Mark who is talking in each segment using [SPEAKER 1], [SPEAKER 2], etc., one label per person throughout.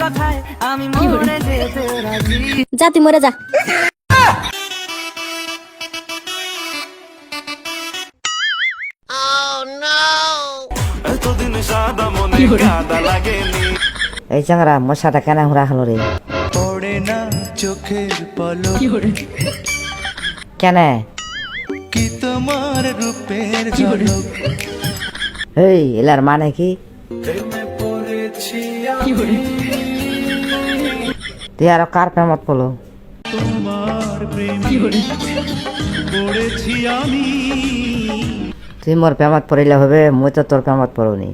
[SPEAKER 1] কথায় আমি মরে যেতে রাজি।
[SPEAKER 2] যা তুই মরে যা।
[SPEAKER 1] এতদিন সাদা মনে কাদা লাগেনি।
[SPEAKER 3] এই চাংরা মশাটা কেন হুরা হলো রে?
[SPEAKER 1] পড়ে না চোখের পলক
[SPEAKER 3] কেন?
[SPEAKER 1] কি তোমার রূপের ঝলক।
[SPEAKER 3] এই এলার মানে কি?
[SPEAKER 1] প্রেমে পড়েছি আমি
[SPEAKER 3] তুই আরো কার প্রেমত পড়লো?
[SPEAKER 1] তোমার প্রেমে পড়েছি আমি।
[SPEAKER 3] তুই মোর প্রেমত পড়িলে হবে, মুই তো তোর প্রেমত পড়ুনি।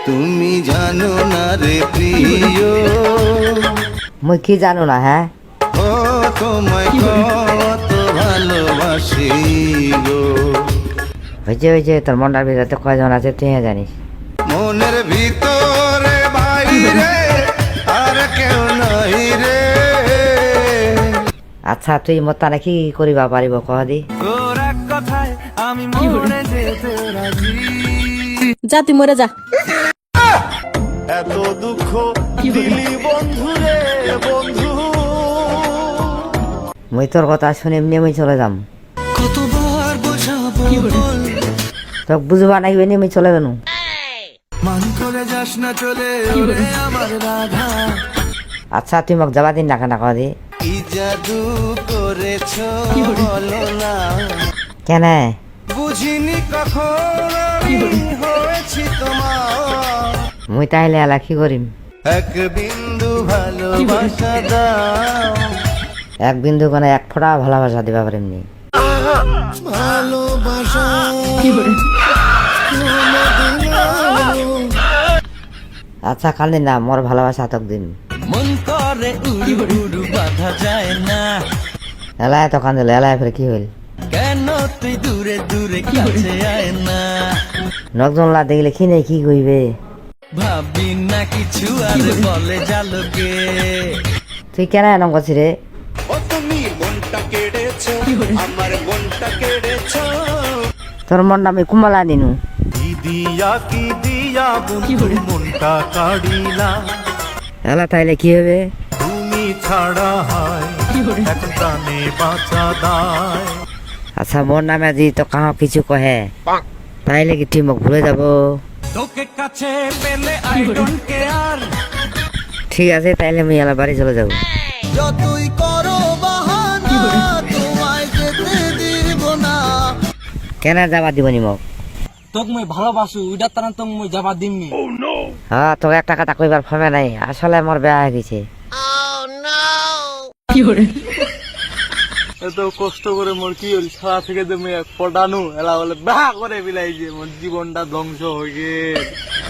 [SPEAKER 1] তুমি জানো না রে প্রিয়,
[SPEAKER 3] মুই কি জানো না? হ্যাঁ
[SPEAKER 1] ও তোমায় কত ভালোবাসি গো।
[SPEAKER 3] হয়েছে তোর মনটার ভিতরে কয়জন আছে তুই জানিস।
[SPEAKER 1] মনের ভিতরে বাইরে আর কেউ নাই রে।
[SPEAKER 3] আচ্ছা তুই মোর তানে কি করিবা পারিব কহ দি?
[SPEAKER 1] তোর এক কথায় আমি মরে যেতে রাজি।
[SPEAKER 2] যা তুই মরে যা।
[SPEAKER 1] এত দুঃখ দিলি বন্ধু রে বন্ধু।
[SPEAKER 3] মুই তোর কথা শুনে এমনি আমি চলে যাম।
[SPEAKER 1] কতবার বোঝাবো বল,
[SPEAKER 3] তোক বুঝবা নাকি এমনি আমি চলে গেল।
[SPEAKER 1] মান করে যাস না চলে ওরে আমার রাধা।
[SPEAKER 3] আচ্ছা তুই মোক যাবা দিন না কেন কহ দি?
[SPEAKER 1] কি জাদু করেছো বলো না,
[SPEAKER 3] কেন?
[SPEAKER 1] বুঝিনি কখন আমি হয়েছি তোমার।
[SPEAKER 3] মুই তাইলে এলা কি করিম?
[SPEAKER 1] এক বিন্দু ভালোবাসা দাও,
[SPEAKER 3] এক বিন্দু কোনে এক ফোঁটা ভালোবাসা দিবা পারিমনি।
[SPEAKER 1] ভালোবাসা
[SPEAKER 3] আচ্ছা কান্দি না, মোর ভালোবাসা তোক দিন।
[SPEAKER 1] মন করে উড়ু উড়ু বাঁধা যায় না।
[SPEAKER 3] এলায় তো কান্দিল, এলায় ফের কি হইল?
[SPEAKER 1] কেন তুই দূরে দূরে কাছে আয় না।
[SPEAKER 3] নকজনলা দেখলে কি নেই কি কইবে?
[SPEAKER 1] ভাবি না কিছু আর বলে জালকে।
[SPEAKER 3] তুই কেন এরম করছিস রে?
[SPEAKER 1] ও তুমি মনটা কেড়েছো, আমার মনটা কেড়েছো।
[SPEAKER 3] তোর মনটা আমি কুমলা নিনু।
[SPEAKER 1] কি দিয়া বন্ধু মনটা কাড়িলা।
[SPEAKER 3] এলা তাইলে কি হবে?
[SPEAKER 1] তুমি ছাড়া হয় এক প্রাণে বাঁচা দায়।
[SPEAKER 3] আচ্ছা মোর নামে যদি তো কাহ কিছু কহে তাইলে কি তুই মোক ভুলে যাব?
[SPEAKER 1] তোকে কাছে পেলে আই ডোন্ট কেয়ার।
[SPEAKER 3] ঠিক আছে তাইলে আমি এলা বাড়ি চলে যাব।
[SPEAKER 1] যতই করো বাহানা তোমায় যেতে দিব না।
[SPEAKER 3] কেন যাবা দিবনি মোক?
[SPEAKER 4] তোক মই ভালোবাসু ওইটা তারা তোক মই যাবা দিমনি।
[SPEAKER 3] হ্যাঁ তোকে একটা কথা কইবার ফমে নাই, আসলে মোর বেয়া হয়ে গেছে।
[SPEAKER 4] এত কষ্ট করে মোর কি হল সারা থেকে যে মেয়ে পটানু এলা বলে বাহ করে বিলাইছে মোর জীবনটা ধ্বংস হয়ে গেছে।